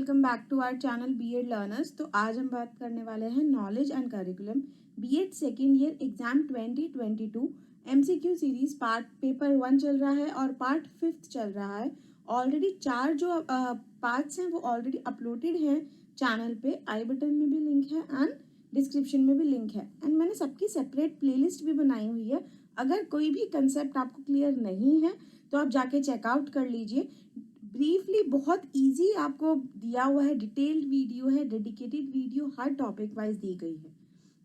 Welcome back to our channel BEd learners. तो आज हम बात करने वाले हैं knowledge and curriculum BEd second year exam 2022 MCQ series part paper 1 चल रहा है और पार्ट 5 चल रहा है। ऑलरेडी 4 जो पार्ट्स हैं वो ऑलरेडी अपलोडेड हैं चैनल पे। आई बटन में भी लिंक है एंड डिस्क्रिप्शन में भी लिंक है एंड मैंने सबकी सेपरेट प्लेलिस्ट भी बनाई हुई है। अगर कोई भी कंसेप्ट आपको क्लियर नहीं है तो आप जाके चेकआउट कर लीजिए। ब्रीफली बहुत इजी आपको दिया हुआ है, डिटेल्ड वीडियो है, डेडिकेटेड वीडियो हर टॉपिक वाइज दी गई है।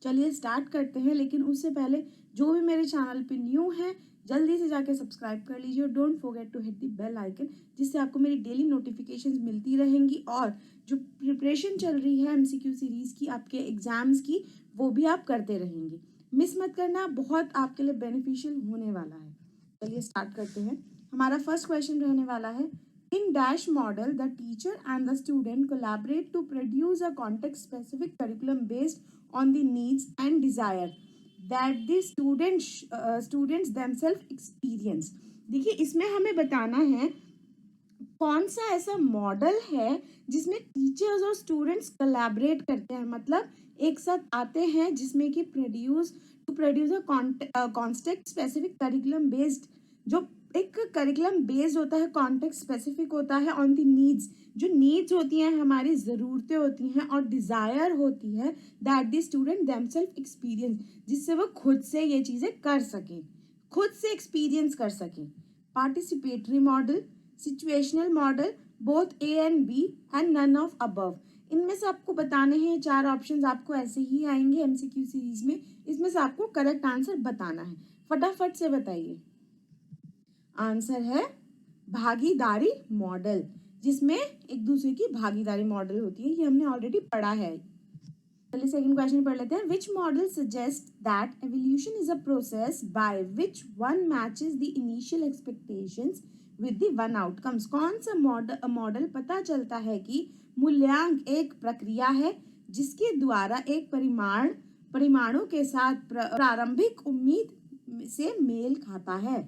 चलिए स्टार्ट करते हैं, लेकिन उससे पहले जो भी मेरे चैनल पे न्यू है जल्दी से जाके सब्सक्राइब कर लीजिए और don't forget to hit the bell icon, जिससे आपको मेरी डेली नोटिफिकेशंस मिलती रहेंगी और जो प्रिपरेशन चल रही है एमसीक्यू सीरीज की, आपके एग्जाम्स की, वो भी आप करते रहेंगे। मिस मत करना, बहुत आपके लिए बेनिफिशियल होने वाला है। चलिए स्टार्ट करते हैं। हमारा फर्स्ट क्वेश्चन रहने वाला है, in Dash model, the teacher and the student collaborate to produce a context-specific curriculum based on the needs and desire that the students themselves experience। देखिए इसमें हमें बताना है कौन सा ऐसा मॉडल है जिसमें टीचर्स और स्टूडेंट्स कोलैबोरेट करते हैं, मतलब एक साथ आते हैं, जिसमें कि produce a context specific curriculum based, जो एक करिकुलम बेस्ड होता है, कॉन्टेक्स्ट स्पेसिफिक होता है, ऑन द नीड्स, जो नीड्स होती हैं, हमारी ज़रूरतें होती हैं, और डिज़ायर होती है that the student themselves experience, जिससे वो खुद से ये चीज़ें कर सकें, खुद से एक्सपीरियंस कर सकें। Participatory model, situational model, both A and B and none of above. इनमें से आपको बताने हैं 4 ऑप्शंस, आपको ऐसे ही आएंगे एमसीक्यू सीरीज में। इसमें से आपको करेक्ट आंसर बताना है, फटाफट से बताइए। आंसर है भागीदारी मॉडल, जिसमें एक दूसरे की भागीदारी मॉडल होती है, ये हमने ऑलरेडी पढ़ा है। चलिए सेकंड क्वेश्चन पढ़ लेते हैं। Which model suggest that evolution is a process by which one matches the initial expectations with the one outcomes. कौन सा मॉडल पता चलता है कि मूल्यांक एक प्रक्रिया है जिसके द्वारा एक परिमाणों के साथ प्रारंभिक उम्मीद से मेल खाता है।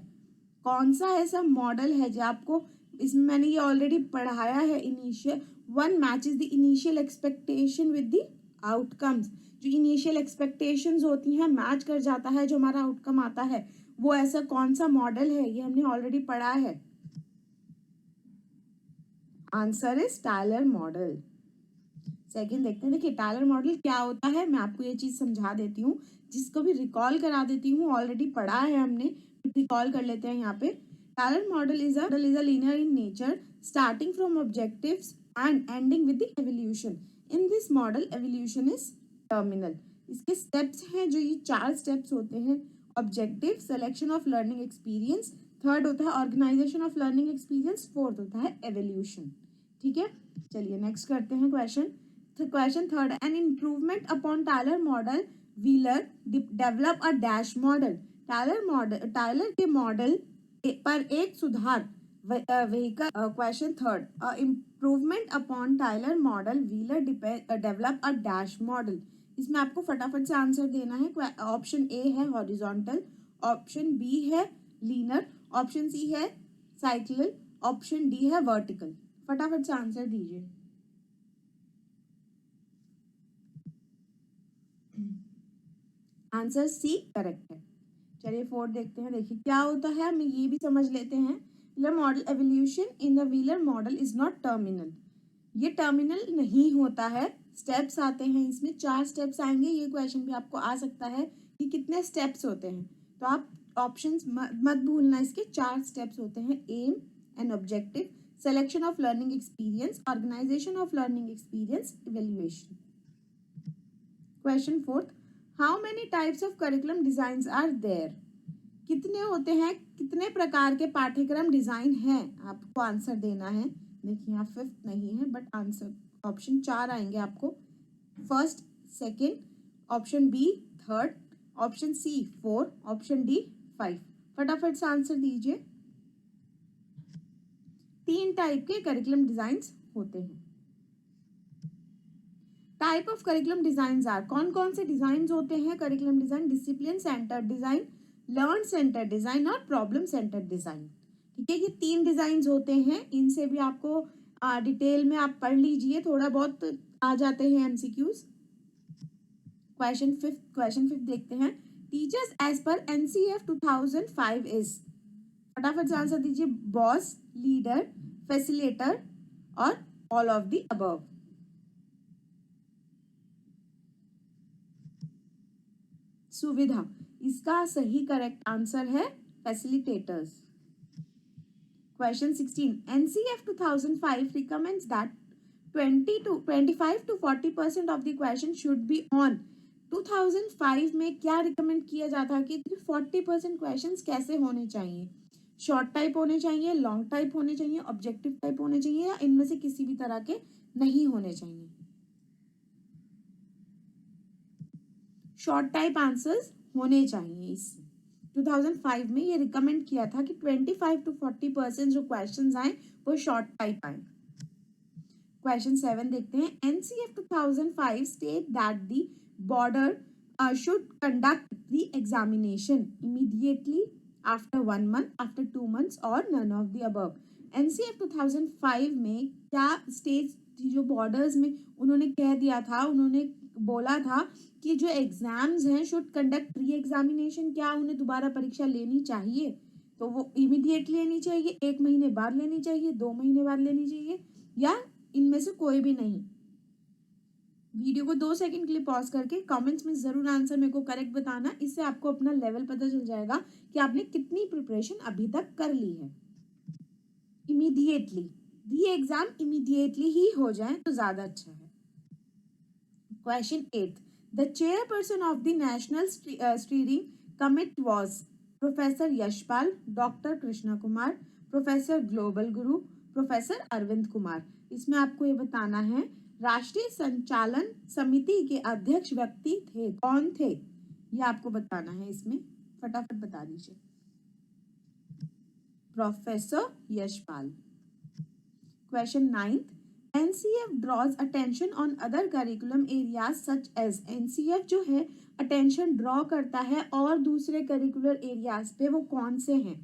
कौन सा ऐसा मॉडल है जो आपको, इसमें मैंने ये ऑलरेडी पढ़ाया है, initial one matches the initial expectation with the outcomes. जो इनिशियल एक्सपेक्टेशंस होती हैं मैच कर जाता है जो हमारा आउटकम आता है, वो ऐसा कौन सा मॉडल है, ये हमने ऑलरेडी पढ़ा है। Answer is Tyler model. Second देखते हैं। देखिए टायलर मॉडल क्या होता है, मैं आपको ये चीज समझा देती हूँ, जिसको भी रिकॉल करा देती हूँ, ऑलरेडी पढ़ा है हमने, रिकॉल कर लेते हैं यहाँ पे। Tyler model is a linear in nature, starting from objectives and ending with the evolution. In this model evolution is terminal. इसके स्टेप्स हैं, जो ये 4 स्टेप्स होते हैं। Objective, selection of learning experience, third होता है organisation of learning experience, fourth होता है एवोल्यूशन। ठीक है, चलिए नेक्स्ट करते हैं question. Question third, an improvement upon Tyler model, Wheeler develop a dash model. Tyler के मॉडल पर एक सुधार vehicle. Question third, improvement upon Tyler model, Wheeler develop a dash model. इसमें आपको फटाफट से आंसर देना है। ऑप्शन ए है हॉरिजॉन्टल, ऑप्शन बी है लीनर, ऑप्शन सी है साइक्लिकल, ऑप्शन डी है वर्टिकल। फटाफट से आंसर दीजिए। आंसर सी करेक्ट है। चलिए फोर्थ देखते हैं। देखिए क्या होता है, हम ये भी समझ लेते हैं। Wheeler model evolution in the wheeler model is not terminal. ये टर्मिनल नहीं होता है, स्टेप्स आते हैं इसमें, 4 स्टेप्स आएंगे। ये क्वेश्चन भी आपको आ सकता है कि कितने स्टेप्स होते हैं, तो आप ऑप्शंस मत भूलना, इसके 4 स्टेप्स होते हैं। Aim and objective, selection of learning experience, organisation of learning experience, evaluation. Question fourth, how many types of curriculum design are there. कितने होते हैं, कितने प्रकार के पाठ्यक्रम डिजाइन हैं, आपको आंसर देना है। देखिए यहाँ फिफ्थ नहीं है, बट आंसर ऑप्शन 4 आएंगे आपको। First, second, option B third, option C 4, option D 5। फटाफट से आंसर दीजिए। 3 टाइप के करिकुलम डिजाइन होते हैं। Type of curriculum design are, कौन कौन से डिजाइन होते हैं curriculum design? Discipline centre design, learn centre design और प्रॉब्लम सेंटर डिजाइन। ठीक है, ये 3 डिजाइन होते हैं। इनसे भी आपको डिटेल में आप पढ़ लीजिए, थोड़ा बहुत आ जाते हैं एमसीक्यूज। क्वेश्चन फिफ्थ देखते हैं। Teachers as per NCF 2005 is, फटाफट से आंसर दीजिए। बॉस, लीडर, फैसिलिटेटर और ऑल ऑफ द अबव। सुविधा, इसका सही करेक्ट आंसर है facilitators. Question 16. NCF 2005 recommends that 25 to 40% of the question should be on. 2005 में क्या रिकमेंड किया जाता है कि 40% क्वेश्चंस कैसे होने चाहिए? शॉर्ट टाइप होने चाहिए, लॉन्ग टाइप होने चाहिए, ऑब्जेक्टिव टाइप होने चाहिए, या इनमें से किसी भी तरह के नहीं होने चाहिए? शॉर्ट टाइप आंसर्स होने चाहिए। इस 2005 में ये रिकमेंड किया था कि 25 to 40% जो क्वेश्चंस आए वो शॉर्ट टाइप आए। क्वेश्चन 7 देखते हैं। NCF 2005 state that the border should conduct the examination immediately, after 1 month, after 2 months और none of the above. NCF 2005 में क्या स्टेट्स जो बॉर्डर्स में उन्होंने कह दिया था, उन्होंने बोला था कि जो एग्जाम्स हैं शुड कंडक्ट री एग्जामिनेशन, क्या उन्हें दोबारा परीक्षा लेनी चाहिए? तो वो इमीडिएट लेनी चाहिए, 1 महीने बाद लेनी चाहिए, 2 महीने बाद लेनी चाहिए, या इनमें से कोई भी नहीं? वीडियो को 2 सेकंड के लिए पॉज करके कमेंट्स में जरूर आंसर मेरे को करेक्ट बताना। इससे आपको अपना लेवल पता चल जाएगा कि आपने कितनी प्रिपरेशन अभी तक कर ली है। इमीडिएटली, री एग्जाम इमीडिएटली ही हो जाए तो ज्यादा अच्छा है। Question 8. The chairperson of the National Steering Committee was Professor Yashpal, Dr. Krishna Kumar, Professor Global Guru, Professor Arvind Kumar. इसमें आपको ये बताना है राष्ट्रीय संचालन समिति के अध्यक्ष व्यक्ति थे, कौन थे, ये आपको बताना है। इसमें फटाफट बता दीजिए। Professor Yashpal. Question 9. NCF draws attention on other curriculum areas such as, NCF जो है attention draw करता है और दूसरे curricular areas पे, वो कौन से हैं?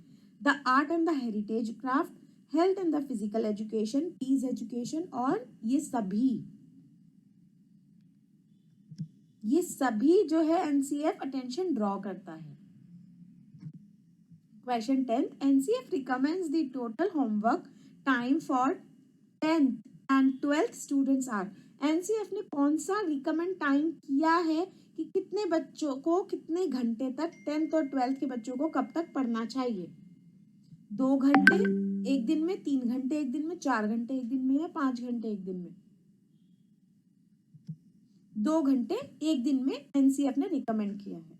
The art and the heritage craft, health and the physical education, peace education, और ये सभी जो है NCF attention draw करता है। Question 10. NCF recommends the total homework time for 10th and 12th students are. NCF ने कौन सा रिकमेंड टाइम किया है कि कितने बच्चों को कितने घंटे तक 10th और 12th के बच्चों को कब तक पढ़ना चाहिए? 2 घंटे एक दिन में, 3 घंटे एक दिन में, 4 घंटे एक दिन में, या 5 घंटे एक दिन में? 2 घंटे एक दिन में एनसीएफ ने रिकमेंड किया है।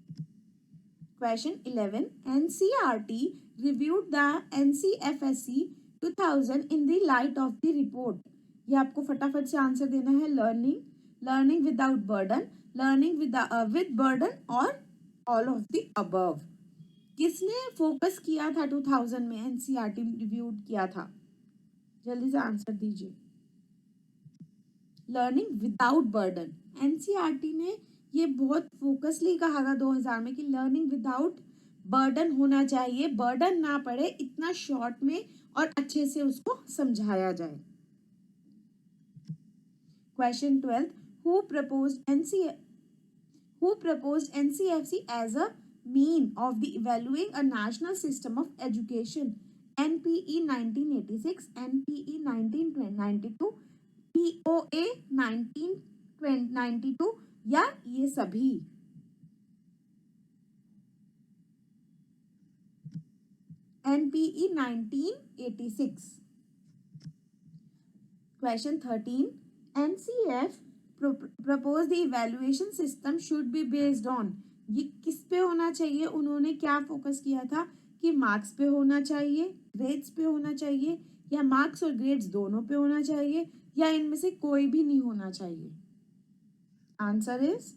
Question 11. NCERT reviewed the NCFSC 2000 in the light of the report. ये आपको फटाफट से आंसर देना है। Learning without burden, learning with burden और ऑल ऑफ द अबव। किसने फोकस किया था 2000 में? एनसीईआरटी रिव्यू किया था। जल्दी से आंसर दीजिए। Learning without burden. एनसीईआरटी ने ये बहुत फोकसली कहा था 2000 में कि लर्निंग विदाउट बर्डन होना चाहिए, बर्डन ना पड़े, इतना शॉर्ट में और अच्छे से उसको समझाया जाए। Question 12. Who proposed NCFC as a mean of the evaluating a national system of education? NPE 1986, NPE 1992, POA 1992, या ये सभी? NPE 1986. Question 13. NCF propose the evaluation system should be based on, ये किस पे होना चाहिए? उन्होंने क्या फोकस किया था कि मार्क्स पे होना चाहिए, ग्रेड्स पे होना चाहिए, या मार्क्स और ग्रेड्स दोनों पे होना चाहिए, या इनमें से कोई भी नहीं होना चाहिए? Answer is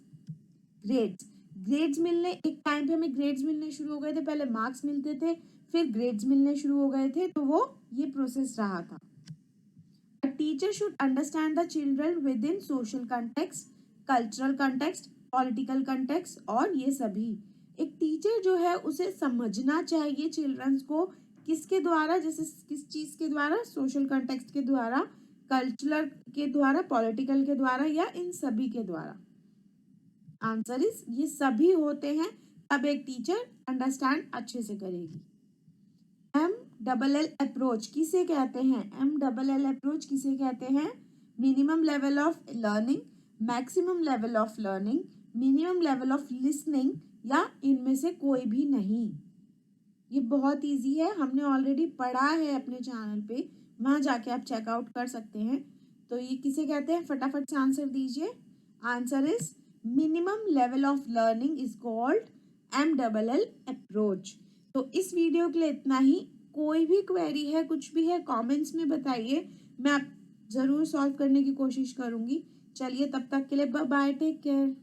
grades. ग्रेड्स मिलने, एक टाइम पे हमें ग्रेड्स मिलने शुरू हो गए थे, पहले मार्क्स मिलते थे, फिर ग्रेड्स मिलने शुरू हो गए थे, तो वो ये प्रोसेस रहा था। A teacher should understand the children within social context, cultural context, political context, और ये सभी। एक टीचर जो है उसे समझना चाहिए चिल्ड्रंस को किसके द्वारा, जैसे किस चीज के द्वारा? सोशल कंटेक्स्ट के द्वारा, कल्चरल के द्वारा, पॉलिटिकल के द्वारा, या इन सभी के द्वारा? आंसर इज ये सभी होते हैं, तब एक टीचर अंडरस्टैंड अच्छे से करेगी। MLL अप्रोच किसे कहते हैं? MLL अप्रोच किसे कहते हैं? Minimum level of learning, maximum level of learning, minimum level of listening, या इनमें से कोई भी नहीं। ये बहुत इजी है, हमने ऑलरेडी पढ़ा है अपने चैनल पे, वहाँ जाके आप चेकआउट कर सकते हैं। तो ये किसे कहते हैं? फटाफट से आंसर दीजिए। Answer is minimum level of learning is called MLL approach. तो इस वीडियो के लिए इतना ही। कोई भी क्वेरी है, कुछ भी है, कमेंट्स में बताइए, मैं आप ज़रूर सॉल्व करने की कोशिश करूँगी। चलिए तब तक के लिए बाय बाय, टेक केयर।